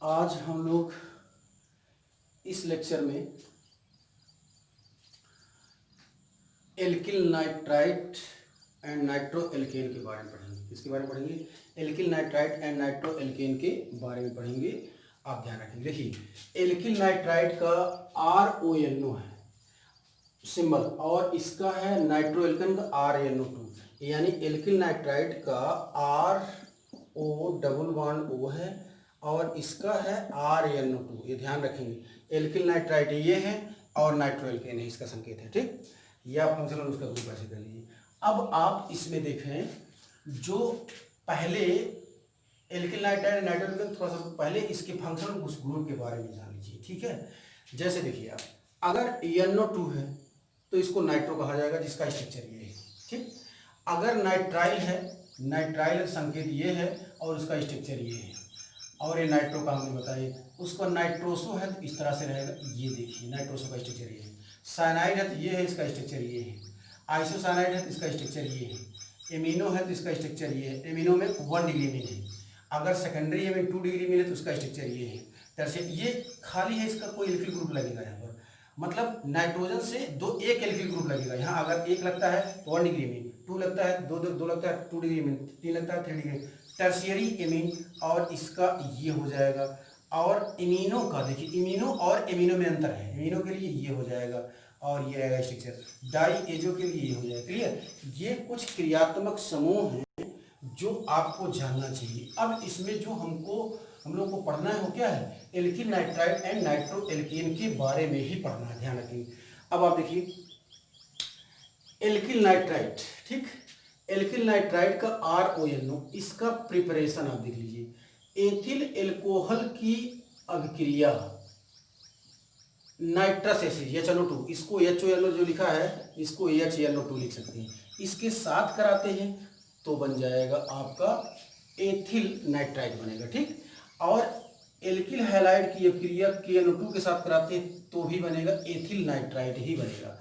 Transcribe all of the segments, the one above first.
आज हम लोग इस लेक्चर में alkyl nitrite and nitro alkene के बारे में पढ़ेंगे। किसके बारे में पढ़ेंगे? Alkyl nitrite and nitro alkene के बारे में पढ़ेंगे। आप ध्यान रखेंगे। देखिए, एल्किल नाइट्राइट का RONO है सिंबल और इसका है नाइट्रो एल्केन का RNO2, यानी एल्किल नाइट्राइट का RO है और इसका है RNO2। ये ध्यान रखेंगे। एल्किल नाइट्राइट ये है और नाइट्रो एल्केन है, इसका संकेत है। ठीक, ये आप फंक्शनल उसका ग्रुप ऐसे कर लीजिए। अब आप इसमें देखें, जो पहले एल्किल नाइट्राइट नाइट्रो एल्केन, थोड़ा सा पहले इसके फंक्शनल उस ग्रुप के बारे में जान लीजिए। ठीक है, जैसे देखिए आप, अगर NO2 है तो इसको नाइट्रो कहा जाएगा, जिसका स्ट्रक्चर ये है। ठीक, अगर नाइट्राइल है, नाइट्राइल संकेत ये है और उसका स्ट्रक्चर ये है, और ये नाइट्रो का हमने बताया। उसको नाइट्रोसो है तो इस तरह से रहेगा। ये देखिए, नाइट्रोसो का स्ट्रक्चर ये है। साइनाइड है तो ये है, इसका स्ट्रक्चर ये है। आइसोसाइनाइड है तो इसका स्ट्रक्चर ये है। एमिनो है तो इसका स्ट्रक्चर ये है। एमिनो में 1 डिग्री में है। अगर सेकेंडरी है में 2 डिग्री में है तो उसका स्ट्रक्चर ये है। तरसे ये खाली है, इसका कोई एल्किल ग्रुप लगेगा यहाँ पर, मतलब नाइट्रोजन से एक एल्किल ग्रुप लगेगा। यहाँ अगर एक लगता है तो 1 डिग्री में, 2 लगता है, दो लगता है 2 डिग्री में, 3 लगता है 3 डिग्री में, टर्शियरी एमीन, और इसका ये हो जाएगा। और इमिनो का देखिए, इमिनो और एमिनो में अंतर है। इमिनो के लिए ये हो जाएगा और ये रहेगा स्ट्रक्चर। डाई एजो के लिए ये हो जाएगा। क्लियर? ये कुछ क्रियात्मक समूह हैं जो आपको जानना चाहिए। अब इसमें जो हम लोग को पढ़ना है वो क्या है? Alkyl nitrite and nitro alkene के बारे में ही पढ़ना है, ध्यान रखिए। अब आप देखिए एल्किल नाइट्राइट, ठीक, एल्किल नाइट्राइट का RONO, इसका प्रिपरेशन आप देख लीजिए। एथिल एल्कोहल की अभिक्रिया नाइट्रस एसिड HNO2, इसको HONO जो लिखा है इसको HNO2 लिख सकते हैं, इसके साथ कराते हैं तो बन जाएगा आपका एथिल नाइट्राइट बनेगा। ठीक, और एल्किल हैलाइड की अभिक्रिया KNO2 के साथ कराते हैं तो भी बनेगा एथिल नाइट्राइट ही बनेगा।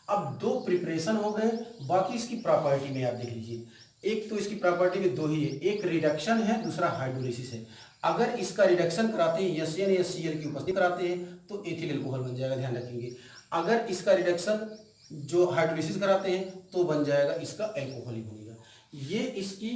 अब 2 प्रिपरेशन हो गए, बाकी इसकी प्रॉपर्टी में आप देख लीजिए। एक तो इसकी प्रॉपर्टी में 2 ही है, एक रिडक्शन है, दूसरा हाइड्रोलिसिस है। अगर इसका रिडक्शन कराते हैं SN या Cl की उपस्थिति कराते हैं तो एथिल एल्कोहल बन जाएगा, ध्यान रखेंगे। अगर इसका रिडक्शन जो हाइड्रोलिसिस कराते हैं तो बन जाएगा इसका एल्कोहल ही बनेगा। ये इसकी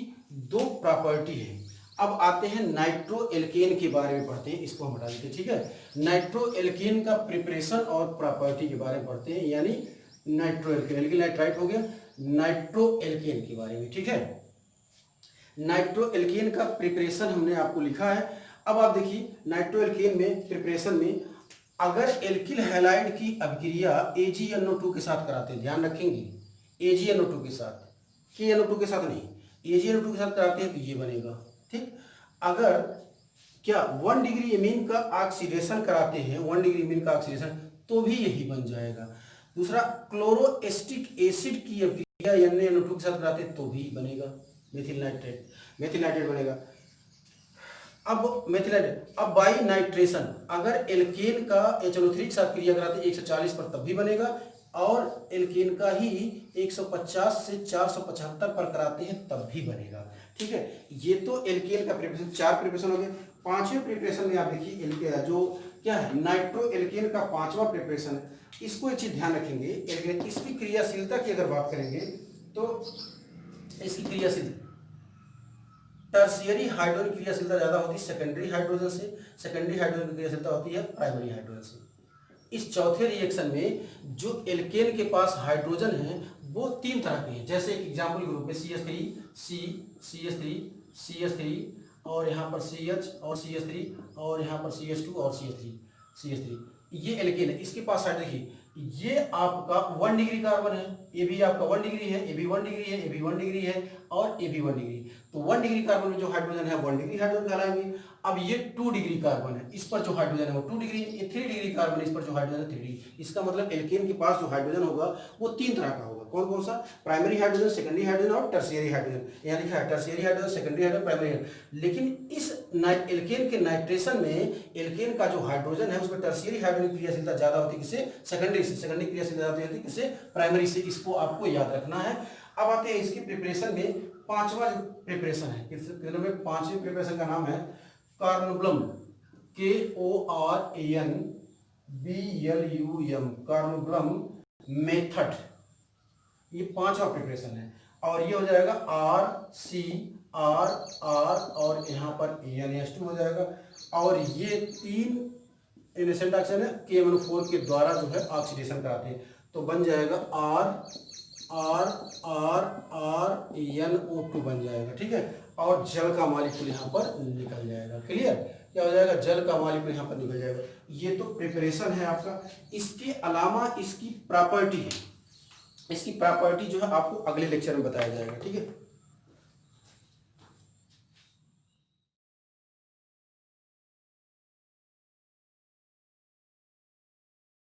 2 प्रॉपर्टी है। अब आते हैं नाइट्रो एल्केन के बारे में पढ़ते हैं, इसको हम हटा देते हैं। ठीक है, नाइट्रो एल्केन का प्रिपरेशन और प्रॉपर्टी के बारे में पढ़ते हैं, यानी नाइट्रो एल्केन, एल्किल नाइट्राइट हो गया, नाइट्रो एल्केन के बारे में। ठीक है, नाइट्रो एल्केन का प्रिपरेशन हमने आपको लिखा है। अब आप देखिए नाइट्रो एल्केन में प्रिपरेशन में अगर एल्किल हैलाइड की अभिक्रिया AgNO2 के साथ कराते हैं, ध्यान रखेंगे, AgNO2 के साथ, KNO2 के साथ नहीं, AgNO2 के साथ कराते हैं तो ये बनेगा। ठीक, अगर क्या 1 डिग्री एमीन का ऑक्सीडेशन कराते हैं, 1 डिग्री एमीन का ऑक्सीडेशन, तो भी यही बन जाएगा। दूसरा, क्लोरोएस्टिक एसिड की अभिक्रिया NaNO2 के साथ कराते हैं तो भी बनेगा मेथिल नाइट्रेट बनेगा। अब मेथिलाइट, अब बाई नाइट्रेशन, अगर एल्केन का HNO3 के साथ क्रिया कराते हैं 140 पर तब भी बनेगा, और एल्केन का ही 150 से 475 पर कराते हैं तब भी बनेगा। ठीक है, ये तो एल्केन का प्रिपरेशन, 4 प्रिपरेशन हो गए। 5वें प्रिपरेशन में आप देखिए जो क्या है, नाइट्रो एल्केन का 5वां प्रिपरेशन है। इसको एक चीज ध्यान रखेंगे, इसकी क्रियाशीलता की अगर बात करेंगे तो इसकी क्रियाशीलता टर्शियरी हाइड्रोजन की क्रियाशीलता ज्यादा होती है सेकेंडरी हाइड्रोजन से, सेकेंडरी हाइड्रोजन की क्रियाशीलता होती है प्राइमरी हाइड्रोजन से। इस चौथे रिएक्शन में जो एल्केन के पास हाइड्रोजन है वो 3 तरह के हैं। जैसे एग्जाम्पल के रूप में CH3 और यहाँ पर CH और CH3 और यहाँ पर CH2 और CH3, ये एल्केन है। इसके पास साइड देखिए, ये आपका 1 डिग्री कार्बन है, ये भी आपका 1 डिग्री है, ये भी 1 डिग्री है, ये भी 1 डिग्री है और ये भी 1 डिग्री। तो 1 डिग्री कार्बन में जो हाइड्रोजन है 1 डिग्री हाइड्रोजन कहलाएंगे। अब ये 2 डिग्री कार्बन है, इस पर जो हाइड्रोजन है वो 2 डिग्री, ये 3 डिग्री कार्बन है, इस पर जो हाइड्रोजन है 3 डिग्री। इसका मतलब एल्केन के पास जो हाइड्रोजन होगा वो 3 तरह का होगा। कौन कौन सा? प्राइमरी हाइड्रोजन, सेकेंडरी हाइड्रोजन और टर्शियरी हाइड्रोजन। यहाँ लिखा है tertiary hydrogen, secondary hydrogen, primary hydrogen. लेकिन इस एल्केन के नाइट्रेशन में एल्केन का जो हाइड्रोजन है उसमें टर्शियरी हाइड्रोजन की क्रियाशीलता ज्यादा होती है किससे? सेकेंडरी से। सेकेंडरी क्रियाशीलता ज्यादा होती है किससे? प्राइमरी से। इसको आपको याद रखना है। अब आते हैं इसकी प्रिपरेशन में, 5वां प्रिपरेशन है, 5वें प्रिपरेशन का नाम है कार्नुब्लम। KORANBLUM कार्बोनम मेथड, ये पांचवा प्रिपरेशन है। और ये हो जाएगा RCR और यहाँ पर ANH2 हो जाएगा। और ये 3 इनिशियल ऑक्सीजन है KMnO4 के द्वारा जो है ऑक्सीडेशन कराते हैं, तो बन जाएगा RNO2 बन जाएगा, ठीक है। और जल का मॉलिक्यूल यहाँ पर निकल जाएगा। क्लियर? क्या हो जाएगा? जल का मॉलिक्यूल यहाँ पर निकल जाएगा। ये तो प्रिपरेशन है आपका। इसके अलावा इसकी प्रॉपर्टी है, इसकी प्रॉपर्टी जो है आपको अगले लेक्चर में बताया जाएगा, ठीक है।